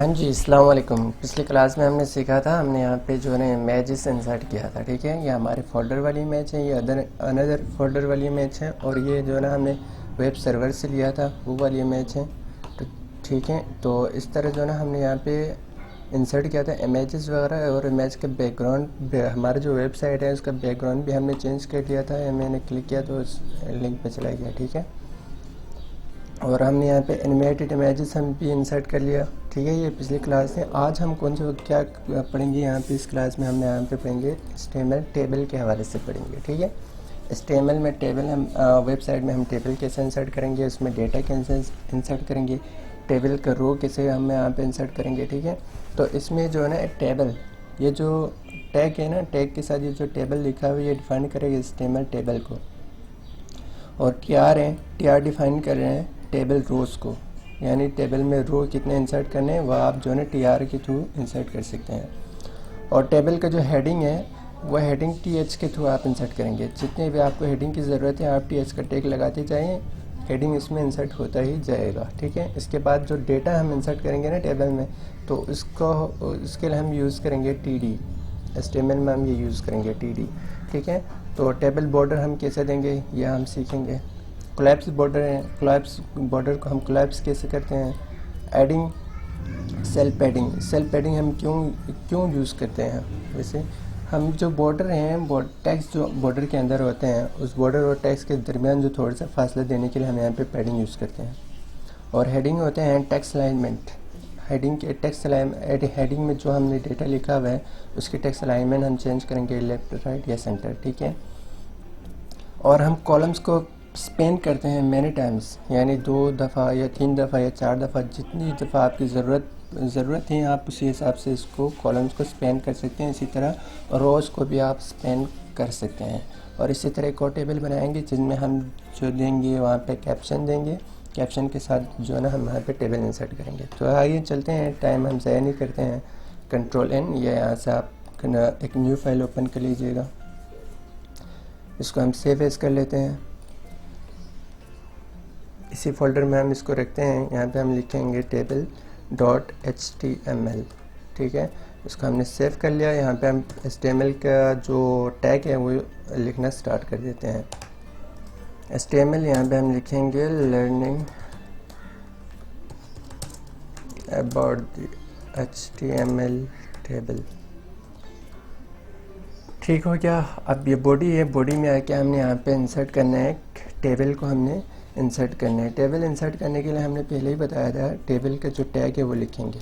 हाँ जी, अस्सलाम वालेकुम। पिछली क्लास में हमने सीखा था, हमने यहाँ पे जो है ना इमेजेस इंसर्ट किया था। ठीक है, ये हमारे फोल्डर वाली इमेज है, ये अनदर फोल्डर वाली इमेज है, और ये जो है ना हमने वेब सर्वर से लिया था वो वाली इमेज है। तो ठीक है, तो इस तरह जो है ना हमने यहाँ पे इंसर्ट किया था इमेजेस वगैरह, और इमेज का बैकग्राउंड, हमारा जो वेबसाइट है उसका बैकग्राउंड भी हमने चेंज कर लिया था। मैंने क्लिक किया तो उस लिंक पे चला गया। ठीक है, और हमने यहाँ पे एनिमेटेड इमेजेस हम भी इंसर्ट कर लिया। ठीक है, ये पिछली क्लास है। आज हम कौन से क्या पढ़ेंगे यहाँ पे इस क्लास में, हमने यहाँ पे पढ़ेंगे HTML टेबल के हवाले से पढ़ेंगे। ठीक है, HTML में टेबल हम वेबसाइट में हम टेबल कैसे इंसर्ट करेंगे, उसमें डेटा कैसे इंसर्ट करेंगे, टेबल का रो कैसे हम यहाँ पे इंसर्ट करेंगे। ठीक है, तो इसमें जो है ना टेबल, ये जो टैग है ना, टैग के साथ ये जो टेबल लिखा हुआ है ये डिफाइन करेगा HTML टेबल को। और TR है, TR डिफाइन कर रहे हैं टेबल रोज़ को, यानी टेबल में रो कितने इंसर्ट करने हैं वह आप जो है ना TR के थ्रू इंसर्ट कर सकते हैं। और टेबल का जो हेडिंग है वह हेडिंग TH के थ्रू आप इंसर्ट करेंगे। जितने भी आपको हेडिंग की ज़रूरत है आप TH का टैग लगाते जाएँ, हेडिंग इसमें इंसर्ट होता ही जाएगा। ठीक है, इसके बाद जो डेटा हम इंसर्ट करेंगे ना टेबल में, तो इसके लिए हम यूज़ करेंगे TD। HTML में हम ये यूज़ करेंगे TD। ठीक है, तो टेबल बॉर्डर हम कैसे देंगे ये हम सीखेंगे। कोलैप्स बॉर्डर है, कोलैप्स बॉर्डर को हम कोलैप्स कैसे करते हैं। Adding cell padding, cell padding हम क्यों यूज़ करते हैं। वैसे हम जो बॉर्डर हैं, टेक्स्ट जो बॉर्डर के अंदर होते हैं, उस बॉर्डर और टेक्स्ट के दरमियान जो थोड़ा सा फासला देने के लिए हम यहाँ पे पैडिंग यूज़ करते हैं। और हेडिंग होते हैं टेक्स्ट अलाइनमेंट। हेडिंग के टेक्स्ट हेडिंग में जो हमने डेटा लिखा हुआ है उसकी टेक्स्ट अलाइनमेंट हम चेंज करेंगे, लेफ्ट राइट या सेंटर। ठीक है, और हम कॉलम्स को स्पेन करते हैं मैनी टाइम्स, यानी 2 दफ़ा या 3 दफ़ा या 4 दफ़ा, जितनी दफ़ा आपकी ज़रूरत है आप उसी हिसाब से इसको कॉलम्स को स्पेन कर सकते हैं। इसी तरह रोज़ को भी आप स्पेन कर सकते हैं। और इसी तरह एक और टेबल बनाएंगे जिसमें हम जो देंगे वहाँ पे कैप्शन देंगे, कैप्शन के साथ जो है ना हम यहाँ पे टेबल इंसर्ट करेंगे। तो आइए चलते हैं, टाइम हम ज़ाया नहीं करते हैं। Ctrl+N, या यहाँ से आप एक न्यू फाइल ओपन कर लीजिएगा। इसको हम सेव एज कर लेते हैं, इसी फोल्डर में हम इसको रखते हैं। यहाँ पे हम लिखेंगे table.html। ठीक है, इसको हमने सेव कर लिया। यहाँ पे हम HTML का जो टैग है वो लिखना स्टार्ट कर देते हैं। HTML यहाँ पे हम लिखेंगे learning about the HTML table. ठीक हो गया। अब ये बॉडी है, बॉडी में आके हमने यहाँ पे इंसर्ट करना है, टेबल को हमने इंसर्ट करना है। टेबल इंसर्ट करने के लिए हमने पहले ही बताया था, टेबल का जो टैग है वो लिखेंगे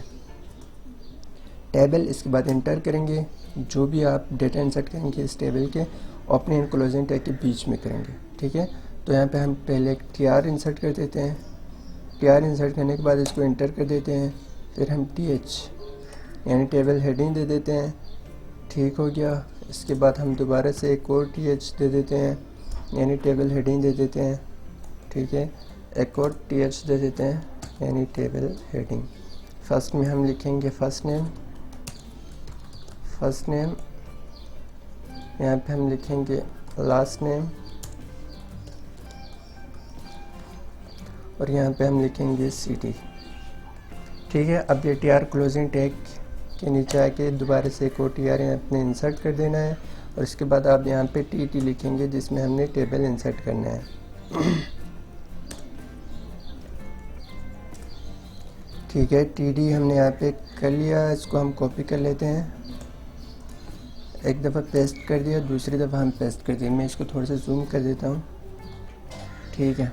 टेबल, इसके बाद इंटर करेंगे। जो भी आप डेटा इंसर्ट करेंगे इस टेबल के ओपनिंग एंड क्लोजिंग टैग के बीच में करेंगे। ठीक है, तो यहाँ पे हम पहले एक TR इंसर्ट कर देते हैं। TR इंसर्ट करने के बाद इसको इंटर कर देते हैं, फिर हम TH यानी टेबल हेडिंग दे देते हैं। ठीक हो गया। इसके बाद हम दोबारा से एक और TH दे देते हैं, यानी टेबल हेडिंग दे देते हैं। ठीक है, एक और TH दे देते हैं, यानी टेबल हेडिंग। फर्स्ट में हम लिखेंगे फर्स्ट नेम, यहाँ पे हम लिखेंगे लास्ट नेम, और यहाँ पे हम लिखेंगे सिटी। ठीक है, अब ये TR क्लोजिंग टैग के नीचे आके दोबारा से एक और TR अपने इंसर्ट कर देना है, और इसके बाद आप यहाँ पे TT लिखेंगे जिसमें हमने टेबल इंसर्ट करना है। ठीक है, TD हमने यहाँ पे कर लिया। इसको हम कॉपी कर लेते हैं, एक दफ़ा पेस्ट कर दिया, दूसरी दफ़ा हम पेस्ट कर दिए। मैं इसको थोड़ा सा जूम कर देता हूँ। ठीक है,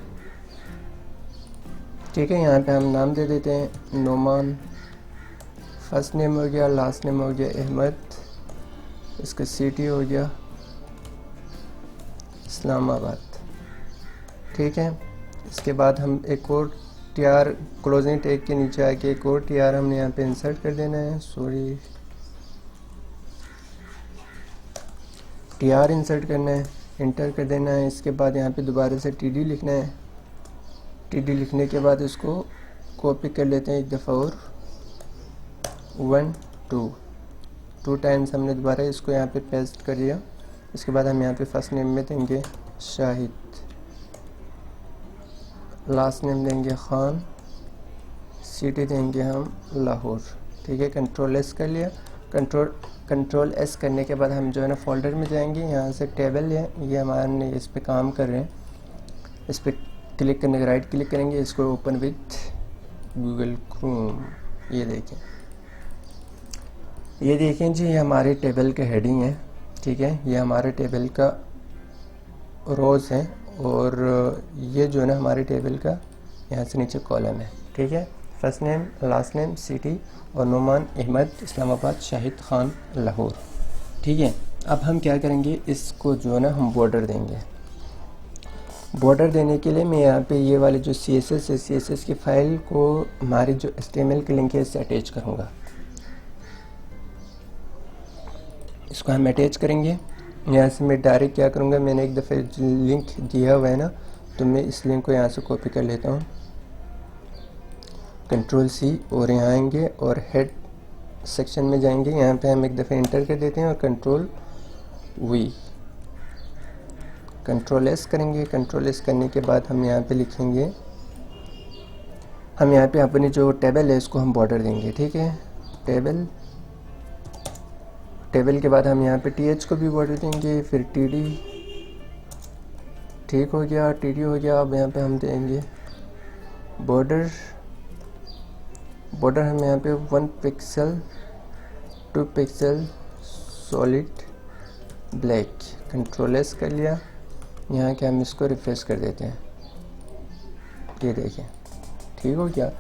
यहाँ पे हम नाम दे देते हैं नोमान। फर्स्ट नेम हो गया, लास्ट नेम हो गया अहमद, इसका सिटी हो गया इस्लामाबाद। ठीक है, इसके बाद हम एक और TR क्लोजिंग टैग के नीचे आके एक और TR हमने यहाँ पे इंसर्ट कर देना है। सॉरी, TR इंसर्ट करना है, इंटर कर देना है। इसके बाद यहाँ पे दोबारा से TD लिखना है। TD लिखने के बाद इसको कॉपी कर लेते हैं एक दफ़ा और, 1 2 टाइम्स हमने दोबारा इसको यहाँ पे पेस्ट कर दिया। इसके बाद हम यहाँ पे फर्स्ट नेम में देंगे शाहिद, लास्ट नेम देंगे खान, सिटी देंगे हम लाहौर। ठीक है, कंट्रोल एस कर लिया। कंट्रोल एस करने के बाद हम जो है ना फोल्डर में जाएंगे, यहाँ से टेबल है ये हमारे इस पे काम कर रहे हैं, इस पर क्लिक करने के राइट क्लिक करेंगे, इसको ओपन विथ गूगल क्रोम। ये देखें जी, ये हमारे टेबल का हेडिंग है। ठीक है, ये हमारे टेबल का रोज़ है और ये जो है ना हमारे टेबल का यहाँ से नीचे कॉलम है। ठीक है, first name, last name, city और नुमान अहमद इस्लामाबाद, शाहिद खान लाहौर। ठीक है, अब हम क्या करेंगे, इसको जो है ना हम बॉर्डर देंगे। बॉर्डर देने के लिए मैं यहाँ पे ये वाले जो CSS है, CSS की फ़ाइल को हमारी जो HTML की लिंक है इससे अटैच करूँगा। इसको हम अटैच करेंगे। यहाँ से मैं डायरेक्ट क्या करूँगा, मैंने एक दफ़े लिंक दिया हुआ है ना, तो मैं इस लिंक को यहाँ से कॉपी कर लेता हूँ, कंट्रोल C, और यहाँ आएंगे और हेड सेक्शन में जाएंगे। यहाँ पे हम एक दफ़े इंटर कर देते हैं और कंट्रोल S करेंगे। कंट्रोल S करने के बाद हम यहाँ पे लिखेंगे, हम यहाँ पे अपनी जो टेबल है इसको हम बॉर्डर देंगे। ठीक है, टेबल के बाद हम यहाँ पे TH को भी बॉर्डर देंगे, फिर TD। ठीक हो गया, TD हो गया। अब यहाँ पे हम देंगे बॉर्डर हम यहाँ पे 1 pixel 2 pixel solid black. Control S कर लिया। यहाँ के हम इसको रिफ्रेश कर देते हैं, ये देखें ठीक हो गया।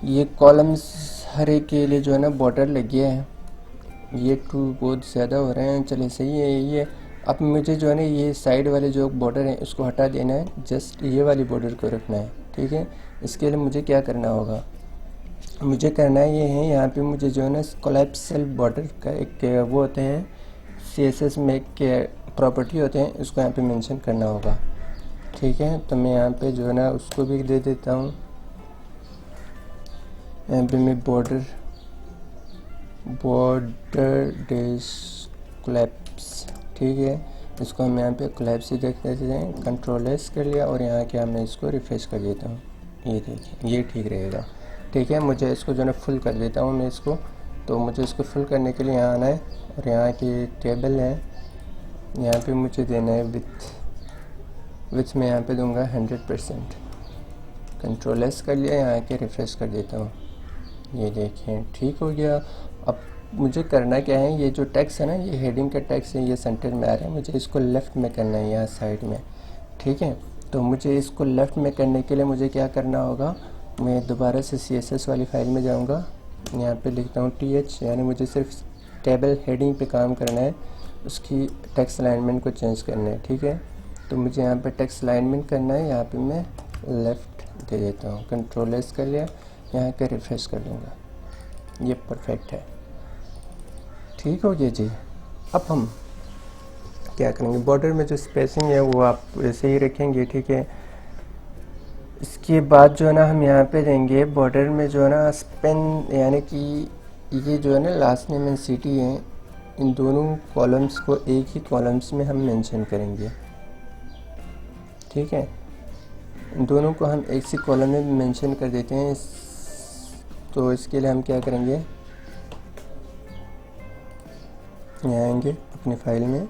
ये कॉलम्स हर एक के लिए जो है ना बॉर्डर लग गया है। ये टू बहुत ज़्यादा हो रहे हैं, चले सही है ये। अब मुझे जो है ना ये साइड वाले जो बॉर्डर हैं उसको हटा देना है, जस्ट ये वाली बॉर्डर को रखना है। ठीक है, इसके लिए मुझे क्या करना होगा, मुझे करना ये है, यहाँ पे मुझे जो है ना कोलैप्सल बॉर्डर का एक वो होते हैं CSS में एक प्रॉपर्टी होते हैं, उसको यहाँ पे मेंशन करना होगा। ठीक है, तो मैं यहाँ पे जो है ना उसको भी दे देता हूँ। यहाँ पे मैं बॉर्डर डेश कोलैप्स। ठीक है, इसको हम यहाँ पे कोलैप्स ही देख देते हैं। कंट्रोल S कर लिया और यहाँ के मैं इसको रिफ्रेश कर देता हूँ, ये देखिए ये ठीक रहेगा। ठीक है, मुझे इसको जो है ना फुल कर देता हूँ मैं इसको। तो मुझे इसको फुल करने के लिए यहाँ आना है और यहाँ की टेबल है, यहाँ पे मुझे देना है विथ मैं यहाँ पे दूंगा 100%। कंट्रोल S कर लिया, यहाँ के रिफ्रेश कर देता हूँ, ये देखें ठीक हो गया। अब मुझे करना क्या है, ये जो टेक्स्ट है ना, ये हेडिंग का टेक्स्ट है, ये सेंटर में आ रहा है, मुझे इसको लेफ़्ट में करना है, यहाँ साइड में। ठीक है, तो मुझे इसको लेफ़्ट में करने के लिए मुझे क्या करना होगा, मैं दोबारा से CSS वाली फ़ाइल में जाऊँगा, यहाँ पे लिखता हूँ TH, यानी मुझे सिर्फ टेबल हेडिंग पे काम करना है, उसकी टेक्स्ट अलाइनमेंट को चेंज करना है। ठीक है, तो मुझे यहाँ पे टेक्स्ट अलाइनमेंट करना है, यहाँ पे मैं लेफ़्ट दे देता हूँ। कंट्रोल S कर लिया, यहाँ के रिफ्रेश कर दूँगा, ये परफेक्ट है। ठीक हो गया जी। अब हम क्या करेंगे, बॉर्डर में जो स्पेसिंग है वो आप वैसे ही रखेंगे। ठीक है, इसके बाद जो है ना हम यहाँ पे देंगे बॉर्डर में जो है ना स्पेन, यानी कि ये जो है ना लास्ट नेम एंड सिटी है, इन दोनों कॉलम्स को एक ही कॉलम्स में हम मेंशन करेंगे। ठीक है, इन दोनों को हम एक सी कॉलम में मेंशन कर देते हैं। तो इसके लिए हम क्या करेंगे, यहाँ आएंगे अपनी फ़ाइल में,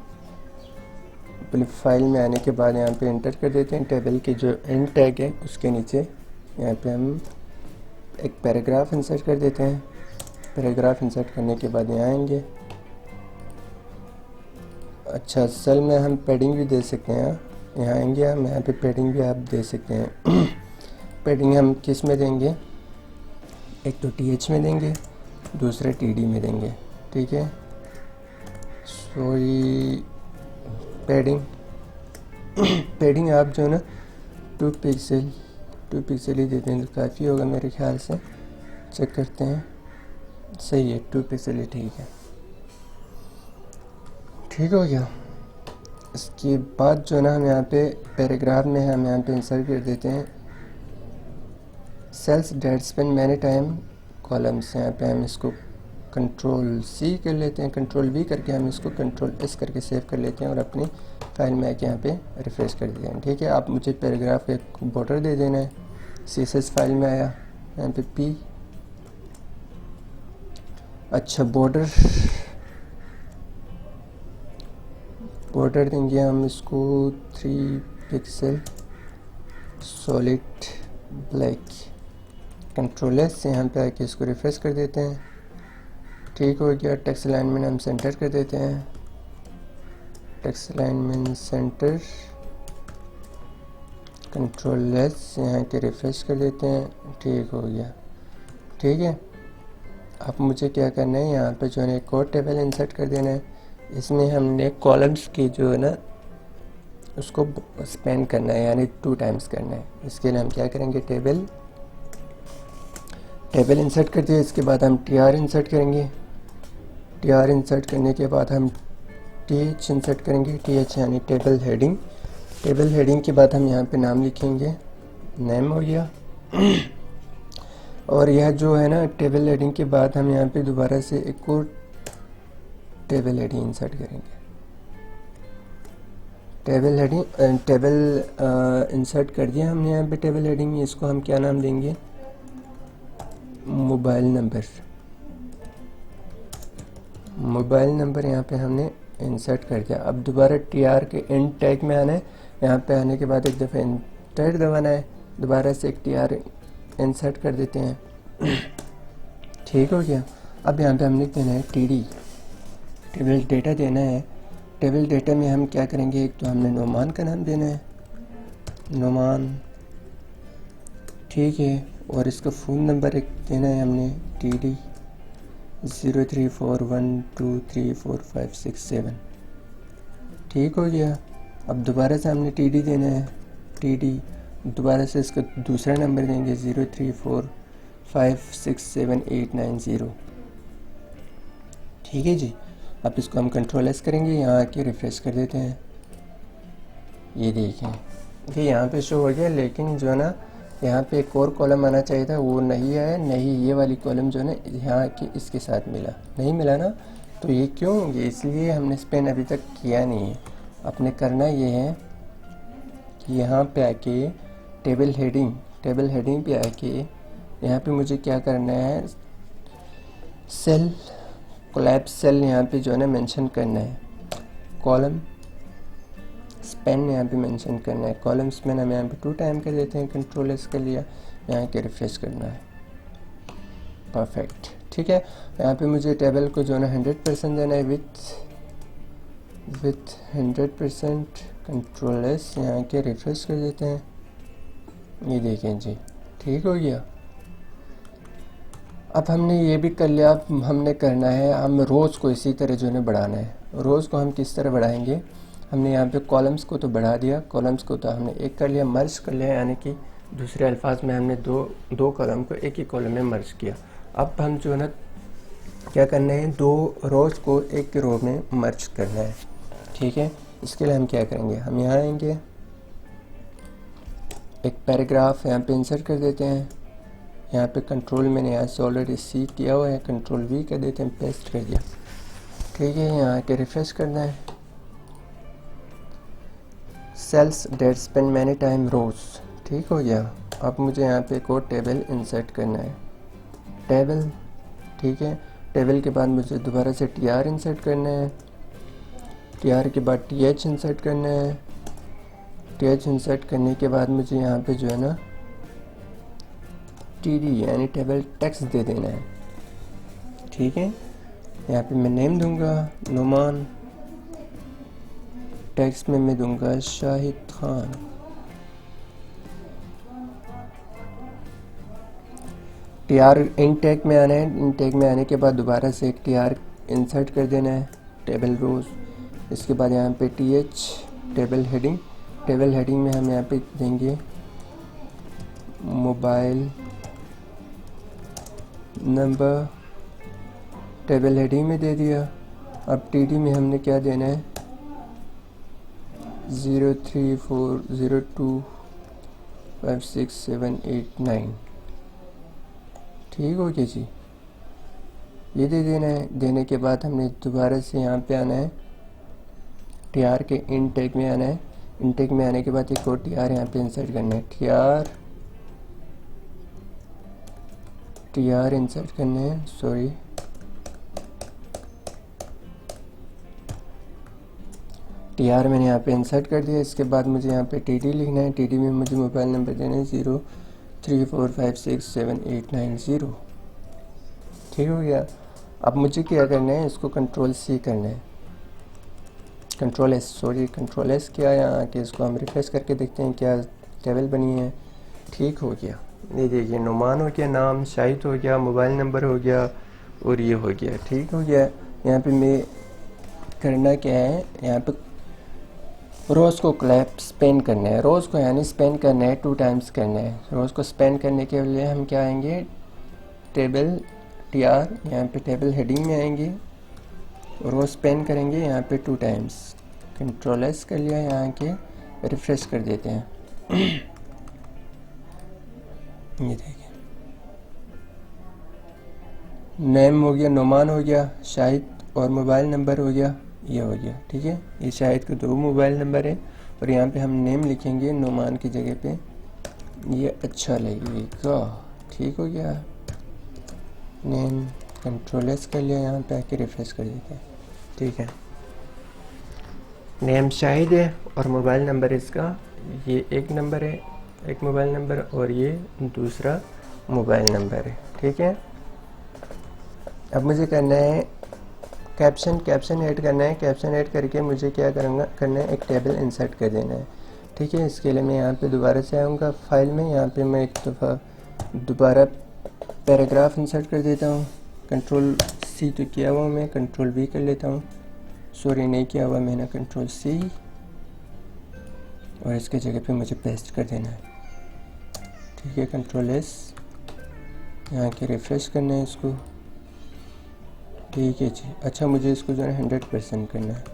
अपनी फ़ाइल में आने के बाद यहाँ पे इंटर कर देते हैं। टेबल के जो एंड टैग है उसके नीचे यहाँ पे हम एक पैराग्राफ इंसर्ट कर देते हैं। पैराग्राफ इंसर्ट करने के बाद यहाँ आएंगे, अच्छा सेल में हम पैडिंग भी दे सकते हैं। यहाँ आएंगे हम, यहाँ पे पैडिंग भी आप दे सकते हैं। पैडिंग हम किस में देंगे, एक तो TH में देंगे, दूसरा TD में देंगे। ठीक है, सॉरी पैडिंग आप जो है ना 2 पिक्सल ही देते हैं तो काफ़ी होगा मेरे ख्याल से। चेक करते हैं, सही है 2 पिक्सल ही ठीक है। ठीक हो गया। इसके बाद जो है ना हम यहाँ पे पैराग्राफ में हम यहाँ पे इंसर्ट कर देते हैं cells date spend many time columns. यहाँ पे हम इसको कंट्रोल C कर लेते हैं, कंट्रोल V करके हम इसको कंट्रोल S करके सेव कर लेते हैं और अपनी फाइल में आके यहाँ पे रिफ्रेश कर देते हैं। ठीक है, आप मुझे पैराग्राफ का एक बॉर्डर दे देना है, CSS फाइल में आया, यहाँ पे P। अच्छा, बॉर्डर देंगे हम इसको 3 pixel solid black. Control S, यहाँ पे आके इसको रिफ्रेश कर देते हैं। ठीक हो गया। टेक्स्ट अलाइनमेंट हम सेंटर कर देते हैं, text alignment centre. Control S, यहाँ के रिफ्रेश कर देते हैं। ठीक हो गया। ठीक है, अब मुझे क्या करना है, यहाँ पे जो है एक और टेबल इंसर्ट कर देना है। इसमें हमने कॉलम्स की जो है ना उसको स्पेंड करना है, यानी 2 टाइम्स करना है। इसके लिए हम क्या करेंगे, टेबल इंसर्ट कर दिया। इसके बाद हम TR इंसर्ट करेंगे। TR इंसर्ट करने के बाद हम TH इंसर्ट करेंगे। TH यानी टेबल हेडिंग। टेबल हेडिंग के बाद हम यहाँ पे नाम लिखेंगे, नेम हो गया। और यह जो है ना टेबल हेडिंग के बाद हम यहाँ पे दोबारा से एक और टेबल हेडिंग इंसर्ट करेंगे। टेबल इंसर्ट कर दिया हमने यहाँ पे टेबल हेडिंग। इसको हम क्या नाम देंगे, मोबाइल नंबर यहाँ पे हमने इंसर्ट कर दिया। अब दोबारा TR के एंड टैग में आना है। यहाँ पे आने के बाद एक दफ़ा एंटर दबाना है। दोबारा से एक TR इंसर्ट कर देते हैं। ठीक हो गया। अब यहाँ पे हमने देना है TD, टेबल डेटा देना है। टेबल डेटा में हम क्या करेंगे, एक तो हमने नोमान का नाम देना है, नोमान। ठीक है, और इसका फ़ोन नंबर एक देना है हमने, TD 0341234567। ठीक हो गया। अब दोबारा से हमने TD देना है, TD दोबारा से इसका दूसरा नंबर देंगे 0345678890। ठीक है जी। अब इसको हम कंट्रोल एस करेंगे, यहाँ आके रिफ्रेश कर देते हैं। ये देखें कि यहाँ पे शो हो गया, लेकिन जो है ना यहाँ पे एक और कॉलम आना चाहिए था, वो नहीं आया। नहीं, ये वाली कॉलम जो है ना यहाँ के इसके साथ नहीं मिला ना। तो ये क्यों, ये इसलिए हमने स्पेन अभी तक किया नहीं है। अपने करना ये है कि यहाँ पे आके टेबल हेडिंग पे आके यहाँ पे मुझे क्या करना है, सेल कोलैप्स सेल यहाँ पे जो है ना मेंशन करना है। कॉलम स्पेन यहाँ पे मेंशन करना है। कॉलम स्पेन हम यहाँ पे 2 टाइम कर देते हैं। कंट्रोल एस कर लिया, यहाँ के रिफ्रेश करना है। परफेक्ट। ठीक है, यहाँ पे मुझे टेबल को जो है ना 100% देना है, विथ 100%। कंट्रोल एस, यहाँ के रिफ्रेश कर देते हैं। ये देखें जी, ठीक हो गया। अब हमने ये भी कर लिया। अब हमने करना है, हम रोज़ को इसी तरह जो है बढ़ाना है। रोज़ को हम किस तरह बढ़ाएंगे, हमने यहाँ पे कॉलम्स को तो बढ़ा दिया, कॉलम्स को तो हमने एक कर लिया, मर्ज कर लिया, यानी कि दूसरे अल्फाज में हमने दो कॉलम को एक ही कॉलम में मर्ज किया। अब हम जो है ना क्या करना है, 2 रोज़ को एक रो में मर्ज करना है। ठीक है, इसके लिए हम क्या करेंगे, हम यहाँ आएंगे, एक पैराग्राफ यहाँ पे इंसर्ट कर देते हैं। यहाँ पे कंट्रोल मैंने यहाँ से ऑलरेडी C किया हुआ है, कंट्रोल V कर देते हैं, पेस्ट कर दिया। ठीक है, यहाँ आके रिफ्रेश करना है। Sales date spend many time रोज। ठीक हो गया। अब मुझे यहाँ पे एक और टेबल इंसर्ट करना है, टेबल। ठीक है, टेबल के बाद मुझे दोबारा से TR इंसर्ट करना है। TR के बाद TH इंसर्ट करना है। TH इंसर्ट करने के बाद मुझे यहाँ पे जो है ना TD यानी टेबल टेक्स्ट दे देना है। ठीक है, यहाँ पे मैं नेम दूंगा नोमान, टेक्स्ट में मैं दूंगा शाहिद खान। TR इन टैग में आना है। इन टैग में आने के बाद दोबारा से एक TR इंसर्ट कर देना है, टेबल रोज। इसके बाद यहाँ पे TH टेबल हेडिंग में हम यहाँ पे देंगे मोबाइल नंबर, टेबल हेडिंग में दे दिया। अब TD में हमने क्या देना है, 0340256789। ठीक हो गया जी, ये दे देना है। देने के बाद हमने दोबारा से यहाँ पे आना है, TR के इन टैग में आना है। इन टैग में आने के बाद एक और TR यहाँ पे इंसर्ट करना है, TR TR इंसर्ट करने हैं, सॉरी TR मैंने यहाँ पे इंसर्ट कर दिया। इसके बाद मुझे यहाँ पे TD लिखना है। TD में मुझे मोबाइल नंबर देना है 0345678990। ठीक हो गया। अब मुझे क्या करना है, इसको कंट्रोल-C करना है, कंट्रोल S किया। यहाँ आके इसको हम रिफ्रेश करके देखते हैं क्या टेबल बनी है। ठीक हो गया। ये देखिए नुमान हो गया, नाम शाहिद हो गया, मोबाइल नंबर हो गया और ये हो गया। ठीक हो गया। यहाँ पे मैं करना क्या है, यहाँ पे रोज़ को स्पेन करना है, रोज़ को यानी स्पेन करना है 2 टाइम्स करना है। रोज़ को स्पेन करने के लिए हम क्या आएंगे, टेबल TR, यहाँ पे टेबल हेडिंग में आएंगे, रोज़ स्पेन करेंगे यहाँ पे 2 टाइम्स। कंट्रोल-S कर लिया, यहाँ के रिफ्रेश कर देते हैं। ये देखिए नेम हो गया, नुमान हो गया, शाहिद और मोबाइल नंबर हो गया, ये हो गया। ठीक है, ये शाहिद के 2 मोबाइल नंबर है और यहाँ पे हम नेम लिखेंगे नुमान की जगह पे, ये अच्छा लगेगा। ठीक हो गया। नेम कंट्रोल-S कर लिया, यहाँ पे आके रिफ्रेश कर देते हैं। ठीक है, नेम शाहिद है और मोबाइल नंबर इसका ये एक नंबर है, एक मोबाइल नंबर, और ये दूसरा मोबाइल नंबर है। ठीक है। अब मुझे करना है कैप्शन ऐड करना है। कैप्शन ऐड करके मुझे क्या करना है, एक टेबल इंसर्ट कर देना है। ठीक है, इसके लिए मैं यहाँ पे दोबारा से आऊँगा फाइल में, यहाँ पे मैं एक दफ़ा दोबारा पैराग्राफ इंसर्ट कर देता हूँ। कंट्रोल-C तो किया हुआ, मैं कंट्रोल-V कर लेता हूँ, सॉरी नहीं किया हुआ मैंने, कंट्रोल-C, और इसके जगह पे मुझे पेस्ट कर देना है। ठीक है, कंट्रोल-S, यहाँ के रिफ्रेश करना है इसको। ठीक है जी। अच्छा, मुझे इसको जो है 100% करना है।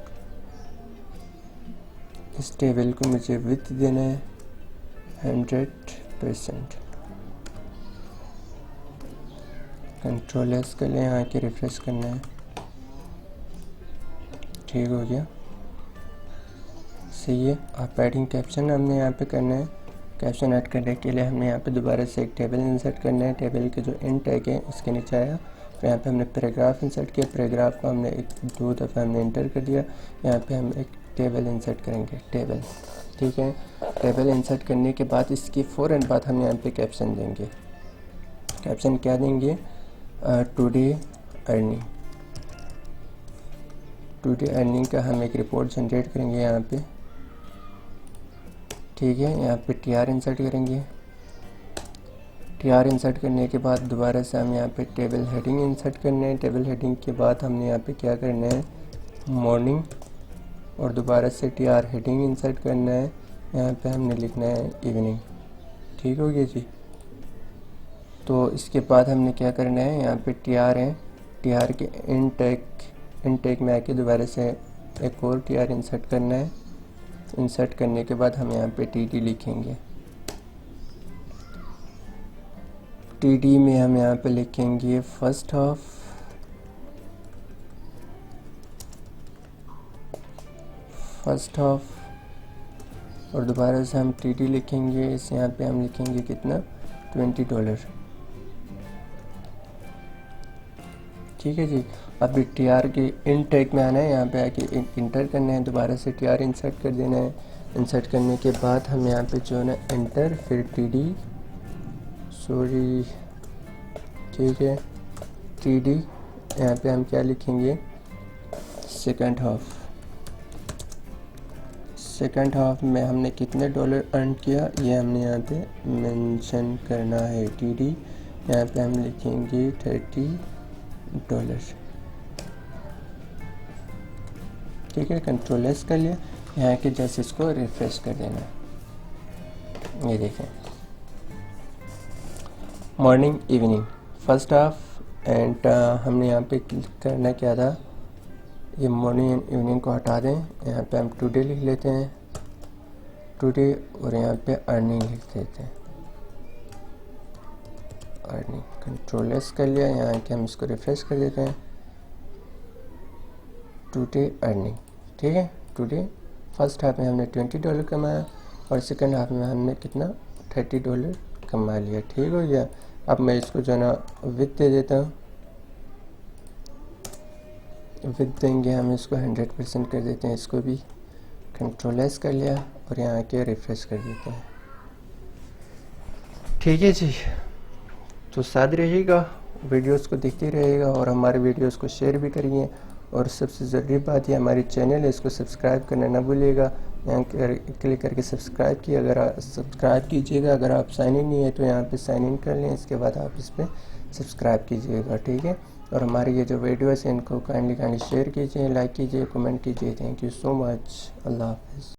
इस टेबल को मुझे विड्थ देना है 100%। कंट्रोल-S कर लें, यहाँ के रिफ्रेश करना है। ठीक हो गया, सही है। आप एडिंग कैप्शन हमने यहाँ पे करना है। कैप्शन ऐड करने के लिए हमने यहाँ पे दोबारा से एक टेबल इंसर्ट करना है। टेबल के जो एंड टैग है उसके नीचे आया, तो यहाँ पे हमने पैराग्राफ इंसर्ट किया। पैराग्राफ को हमने 2 दफ़ा हमने इंटर कर दिया। यहाँ पे हम एक टेबल इंसर्ट करेंगे, टेबल। ठीक है, टेबल इंसर्ट करने के बाद इसकी फ़ौरन बाद हम यहाँ पे कैप्शन देंगे। कैप्शन क्या देंगे, टुडे अर्निंग। टुडे अर्निंग का हम एक रिपोर्ट जनरेट करेंगे यहाँ पे। ठीक है, यहाँ पे TR इंसर्ट करेंगे। TR इंसर्ट करने के बाद दोबारा से हम यहाँ पे टेबल हेडिंग इंसर्ट करना है। टेबल हेडिंग के बाद हमने यहाँ पे क्या करना है, मॉर्निंग, और दोबारा से TR हेडिंग इंसर्ट करना है। यहाँ पे हमने लिखना है इवनिंग। ठीक हो गया जी। तो इसके बाद हमने क्या करना है, यहाँ पे TR है, TR के इनटेक में आके दोबारा से एक और TR इंसर्ट करना है। इंसर्ट करने के बाद हम यहाँ पे TD लिखेंगे। TD में हम यहाँ पे लिखेंगे फर्स्ट हाफ, और दोबारा से हम TD लिखेंगे। इस यहाँ पे हम लिखेंगे कितना, $20। ठीक है जी। अब TR के इनटेक में आना है, यहाँ पे आके इंटर करना है, दोबारा से TR इंसर्ट कर देना है। इंसर्ट करने के बाद हम यहाँ पे जो है ना एंटर, फिर TD, सॉरी, ठीक है, TD, यहाँ पे हम क्या लिखेंगे, सेकंड हाफ में हमने कितने डॉलर अर्न किया ये हमने यहाँ पे मेंशन करना है। TD यहाँ पे हम लिखेंगे $30। ठीक है, कंट्रोल-S कर लिया, यहाँ के जैसे इसको रिफ्रेश कर देना है। ये देखें, morning evening first half and हमने यहाँ पे करना क्या था, ये मॉर्निंग एंड इवनिंग को हटा दें। यहाँ पे हम टुडे लिख लेते हैं, टुडे, और यहाँ पे अर्निंग लिख देते हैं, अर्निंग। कंट्रोल-S कर लिया, यहाँ के हम इसको रिफ्रेश कर देते हैं, टुडे अर्निंग। ठीक है, टुडे फर्स्ट हाफ में हमने $20 कमाया और सेकंड हाफ में हमने कितना, $30 कमा लिया। ठीक हो गया। अब मैं इसको जो है ना विड्थ दे देता हूँ। विड्थ देंगे हम इसको 100% कर देते हैं, इसको भी कंट्रोल एस कर लिया और यहाँ के रिफ्रेश कर देते हैं। ठीक है जी, तो साथ रहिएगा, वीडियोस को देखते रहिएगा और हमारे वीडियोस को शेयर भी करिए। और सबसे ज़रूरी बात ये हमारी चैनल है, इसको सब्सक्राइब करना ना भूलिएगा। यहाँ क्लिक करके सब्सक्राइब किए, सब्सक्राइब कीजिएगा। अगर आप साइन इन नहीं है तो यहाँ पे साइन इन कर लें, इसके बाद आप इस पर सब्सक्राइब कीजिएगा। ठीक है, और हमारे ये जो वीडियोस हैं इनको काइंडली शेयर कीजिए, लाइक कीजिए, कमेंट कीजिए। Thank you so much. अल्लाह हाफ़िज़।